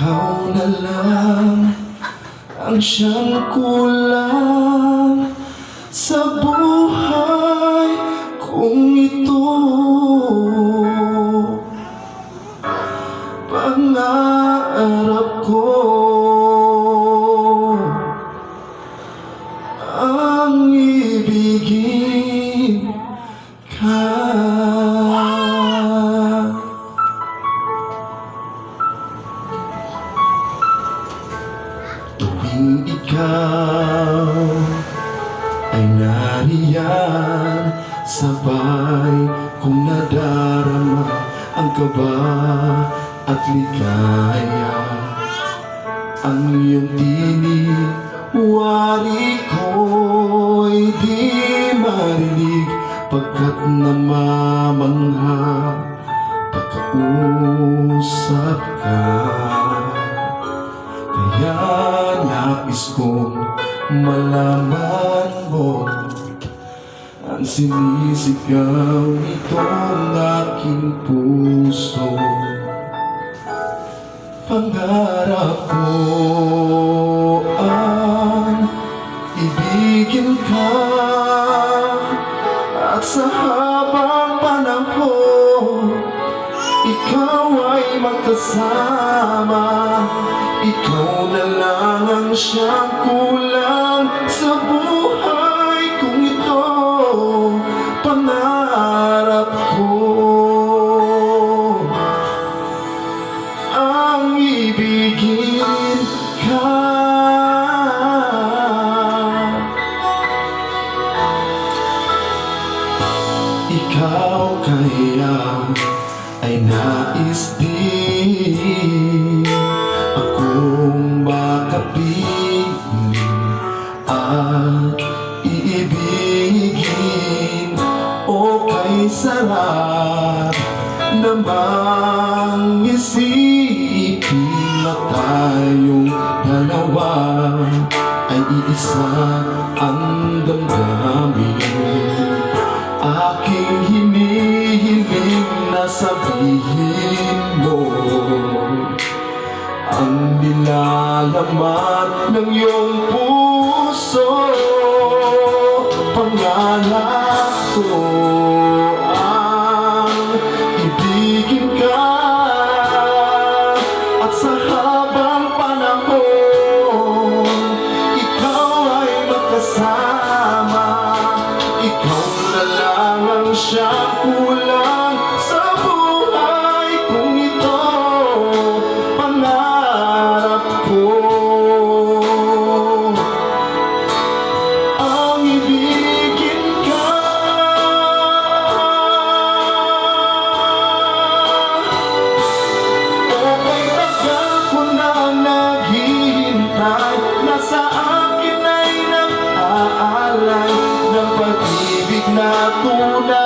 ikaw na lang ang siyang kulang sa buhay kong ito. Pangarap ko ang ibigin ka. Tuwing ikaw ay nariyan, sabay kong nadarama ang kaba at ligaya. Ang iyong tinig, wari ko'y di marinig, pagkat namamangha pagkausap ka. Kaya nais kong malaman mo ang sinisigaw nitong aking puso. Pangarap ko ang ibigin ka, at sa habang panahon ikaw ay magkasama. Ikaw na lang ang siyang kulang sa buhay kong ito. Pangarap ko ang ibigin ka. Ikaw kaya ay nais din akong makapiling at iibigin. O kay sarap namang isipin na tayong dalawa ay iisa ang damdamin. Aking hinihiling na sabihin mo ang nilalaman ng iyong puso. Pangarap ko ang ibigin ka, at sa habang panahon ikaw ay magkasama. Ikaw na lang ang siyang kulang sa buhay kong ito. Pangarap ko ang ibigin ka. Okay, tagal ko na naghihintay, na sa akin ay nag-aalay ng pag-ibig na tunay.